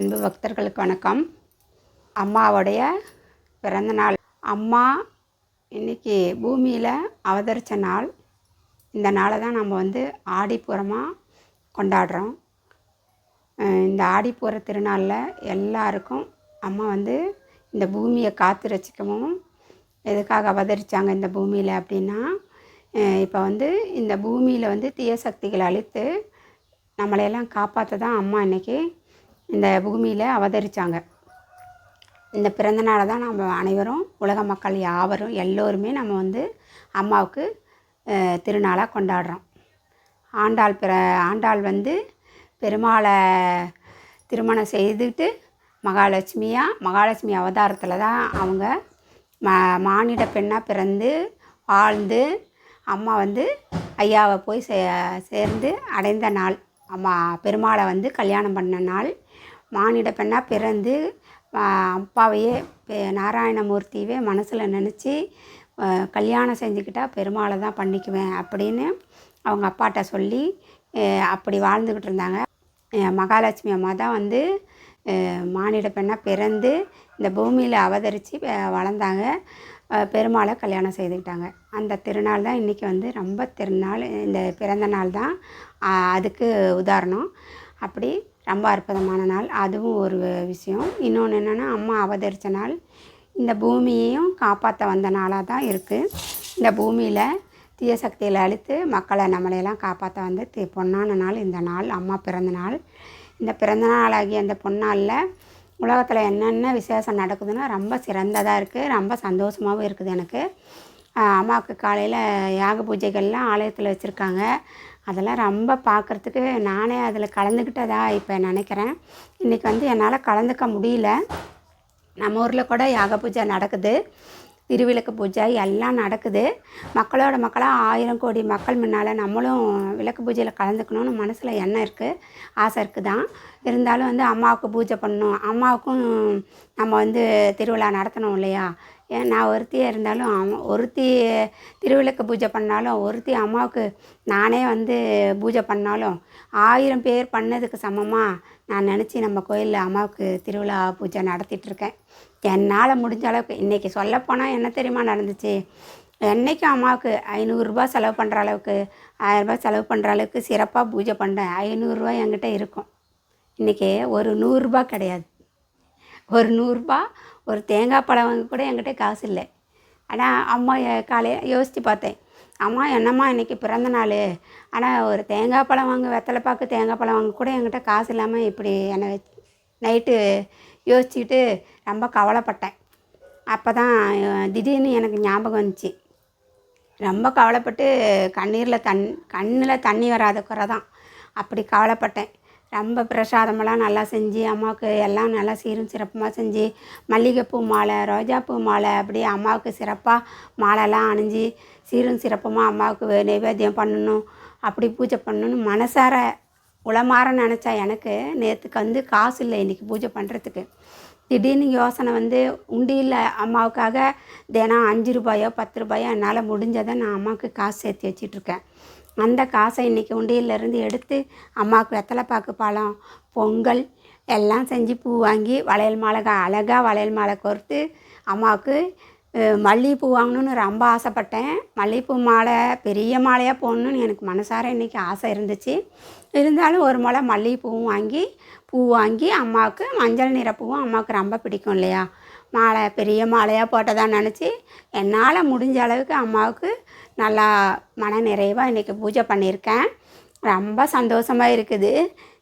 அன்பு பக்தர்களுக்கு வணக்கம். அம்மாவுடைய பிறந்தநாள். அம்மா இன்றைக்கி பூமியில் அவதரித்த நாள். இந்த நாளை தான் நம்ம ஆடிப்பூரமாக கொண்டாடுறோம். இந்த ஆடிப்பூர திருநாளில் எல்லாருக்கும் அம்மா இந்த பூமியை காத்து ரசிக்கவும் எதுக்காக அவதரித்தாங்க இந்த பூமியில் அப்படின்னா, இப்போ இந்த பூமியில் தீய சக்திகளை அழித்து நம்மளையெல்லாம் காப்பாற்ற தான் அம்மா இன்றைக்கி இந்த பூமியில் அவதரித்தாங்க. இந்த பிறந்தநாளை தான் நம்ம அனைவரும், உலக மக்கள் யாவரும் எல்லோருமே நம்ம அம்மாவுக்கு திருநாளாக கொண்டாடுறோம். ஆண்டாள் பெருமாளை திருமணம் செய்துட்டு மகாலட்சுமி அவதாரத்தில் தான் அவங்க மானிட பெண்ணாக பிறந்து வாழ்ந்து அம்மா ஐயாவை போய் சேர்ந்து அடைந்த நாள். அம்மா பெருமாளை கல்யாணம் பண்ண நாள். மானிட பெண்ணாக பிறந்து அப்பாவையே நாராயணமூர்த்தியவே மனசில் நினச்சி கல்யாணம் செஞ்சுக்கிட்டால் பெருமாளை தான் பண்ணிக்குவேன் அப்படின்னு அவங்க அப்பாட்ட சொல்லி அப்படி வாழ்ந்துக்கிட்டு இருந்தாங்க. மகாலட்சுமி அம்மா தான் மானிட பெண்ணாக பிறந்து இந்த பூமியில் அவதரித்து வளர்ந்தாங்க. பெருமாளை கல்யாணம் செய்துக்கிட்டாங்க. அந்த திருநாள் தான் இன்றைக்கி ரொம்ப திருநாள். இந்த பிறந்த நாள் தான் அதுக்கு உதாரணம். அப்படி ரொம்ப அற்புதமான நாள். அதுவும் ஒரு விஷயம். இன்னொன்று என்னென்னா, அம்மா அவதரித்த நாள் இந்த பூமியையும் காப்பாற்ற வந்த நாளாக தான் இருக்குது. இந்த பூமியில் தீய சக்திகளை அழித்து மக்களை நம்மளையெல்லாம் காப்பாற்ற பொன்னான நாள் இந்த நாள், அம்மா பிறந்த நாள். இந்த பிறந்த நாளாகிய அந்த பொன்னாளில் உலகத்தில் என்னென்ன விசேஷம் நடக்குதுன்னா ரொம்ப சிறந்ததாக இருக்குது. ரொம்ப சந்தோஷமாகவும் இருக்குது எனக்கு. அம்மாவுக்கு காலையில் யாக பூஜைகள்லாம் ஆலயத்தில் வச்சுருக்காங்க. அதெல்லாம் ரொம்ப பார்க்குறதுக்கு நானே அதில் கலந்துக்கிட்டதா இப்போ நினைக்கிறேன். இன்றைக்கி என்னால் கலந்துக்க முடியல. நம்ம ஊரில் கூட யாக பூஜை நடக்குது, திருவிளக்கு பூஜை எல்லாம் நடக்குது. மக்களோட மக்களாக 1000 கோடி மக்கள் முன்னால் நம்மளும் விளக்கு பூஜையில் கலந்துக்கணும்னு மனசில் எண்ணம் இருக்குது, ஆசை இருக்குது தான். இருந்தாலும் அம்மாவுக்கு பூஜை பண்ணணும், அம்மாவுக்கும் நம்ம திருவிழா நடத்தணும் இல்லையா. ஏன் நான் ஒருத்தியே இருந்தாலும் ஒருத்தி திருவிளக்கு பூஜை பண்ணாலும், ஒருத்தி அம்மாவுக்கு நானே பூஜை பண்ணாலும் 1000 பேர் பண்ணதுக்கு சமமாக நான் நினச்சி நம்ம கோயிலில் அம்மாவுக்கு திருவிழா பூஜை நடத்திட்டுருக்கேன். என்னால் முடிஞ்ச அளவுக்கு. இன்றைக்கி சொல்லப்போனால் என்ன தெரியுமா நடந்துச்சு, என்றைக்கும் அம்மாவுக்கு 500 ரூபா செலவு பண்ணுற அளவுக்கு, 1000 ரூபா செலவு பண்ணுற அளவுக்கு சிறப்பாக பூஜை பண்ணுறேன். 500 ரூபா என்கிட்ட இருக்கும். இன்றைக்கி ஒரு 100 ரூபா கிடையாது. ஒரு 100 ரூபா ஒரு தேங்காய் பழம் வாங்க கூட என்கிட்ட காசு இல்லை. ஆனால் அம்மா காலையில் யோசித்து பார்த்தேன், அம்மா என்னம்மா இன்றைக்கி பிறந்த நாள், ஆனால் ஒரு தேங்காய் பழம் வாங்க, வெத்தலை பாக்கு தேங்காய் பழம் வாங்க கூட என்கிட்ட காசு இல்லாமல் இப்படி என்னை நைட்டு யோசிச்சுக்கிட்டு ரொம்ப கவலைப்பட்டேன். அப்போ தான் திடீர்னு எனக்கு ஞாபகம் வந்துச்சு. ரொம்ப கவலைப்பட்டு கண்ணில் தண்ணி வராத குறை தான். அப்படி கவலைப்பட்டேன். ரொம்ப பிரசாதமெல்லாம் நல்லா செஞ்சு அம்மாவுக்கு எல்லாம் நல்லா சீரும் சிறப்புமாக செஞ்சு, மல்லிகைப்பூ மாலை, ரோஜாப்பூ மாலை, அப்படியே அம்மாவுக்கு சிறப்பாக மாலைலாம் அணிஞ்சு சீரும் சிறப்புமாக அம்மாவுக்கு நைவேத்தியம் பண்ணணும், அப்படி பூஜை பண்ணணும்னு மனசார உளமாற நினச்சா எனக்கு நேற்றுக்கு காசு இல்லை இன்றைக்கி பூஜை பண்ணுறதுக்கு. திடீர்னு யோசனை உண்டியில் அம்மாவுக்காக தினம் 5 ரூபாயோ 10 ரூபாயோ என்னால் முடிஞ்சதை நான் அம்மாவுக்கு காசு சேர்த்து வச்சிட்ருக்கேன். அந்த காசை இன்றைக்கி உண்டியிலேருந்து எடுத்து அம்மாவுக்கு வெத்தலை பாக்கு பழம், பொங்கல் எல்லாம் செஞ்சு பூ வாங்கி வளையல் மாலை, அழகாக வளையல் மாலை கோர்த்து அம்மாவுக்கு மல்லிகைப்பூ வாங்கணுன்னு ரொம்ப ஆசைப்பட்டேன். மல்லிகைப்பூ மாலை பெரிய மாலையாக போடணுன்னு எனக்கு மனசார இன்றைக்கி ஆசை இருந்துச்சு. இருந்தாலும் ஒரு முளை மல்லிகைப்பூவும் பூ வாங்கி அம்மாவுக்கு மஞ்சள் நிற பூவும் அம்மாவுக்கு ரொம்ப பிடிக்கும் இல்லையா. மாலை பெரிய மாலையாக போட்டதாக நினச்சி என்னால் முடிஞ்ச அளவுக்கு அம்மாவுக்கு நல்லா மன நிறைவாக இன்றைக்கி பூஜை பண்ணியிருக்கேன். ரொம்ப சந்தோஷமாக இருக்குது.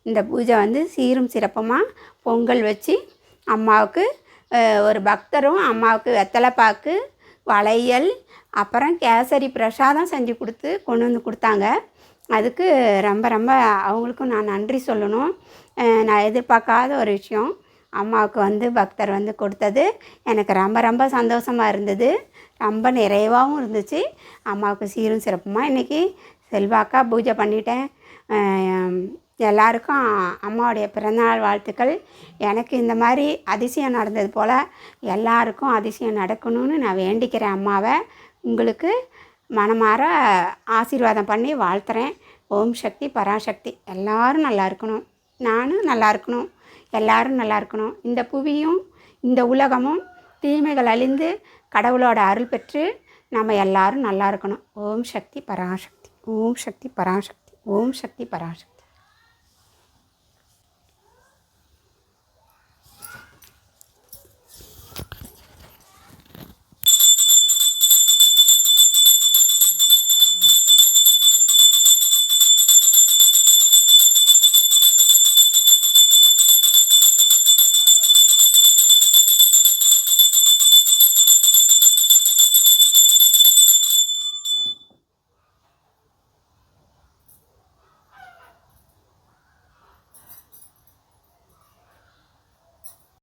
இந்த பூஜை சீரும் சிறப்புமாக பொங்கல் வச்சு அம்மாவுக்கு ஒரு பக்தரும் அம்மாவுக்கு வெத்தலை பாக்கு, வளையல், அப்புறம் கேசரி பிரசாதம் செஞ்சு கொண்டு கொடுத்தாங்க. அதுக்கு ரொம்ப ரொம்ப அவங்களுக்கும் நான் நன்றி சொல்லணும். நான் எதிர்பார்க்காத ஒரு விஷயம். அம்மாவுக்கு பக்தர் கொடுத்தது எனக்கு ரொம்ப ரொம்ப சந்தோஷமாக இருந்தது. ரொம்ப நிறைவாகவும் இருந்துச்சு. அம்மாவுக்கு சீரும் சிறப்புமாக இன்றைக்கி செல்வாக்காக பூஜை பண்ணிட்டேன். எல்லாருக்கும் அம்மாவுடைய பிறந்தநாள் வாழ்த்துக்கள். எனக்கு இந்த மாதிரி அதிசயம் நடந்தது போல் எல்லாருக்கும் அதிசயம் நடக்கணும்னு நான் வேண்டிக்கிறேன் அம்மாவை. உங்களுக்கு மனமார ஆசீர்வாதம் பண்ணி வாழ்த்துறேன். ஓம் சக்தி பராசக்தி. எல்லோரும் நல்லா இருக்கணும், நானும் நல்லா இருக்கணும், எல்லாரும் நல்லா இருக்கணும். இந்த புவியும் இந்த உலகமும் தீமைகள் அழிந்து கடவுளோட அருள் பெற்று நம்ம எல்லாரும் நல்லா இருக்கணும். ஓம் சக்தி பராசக்தி, ஓம் சக்தி பராசக்தி, ஓம் சக்தி பராசக்தி.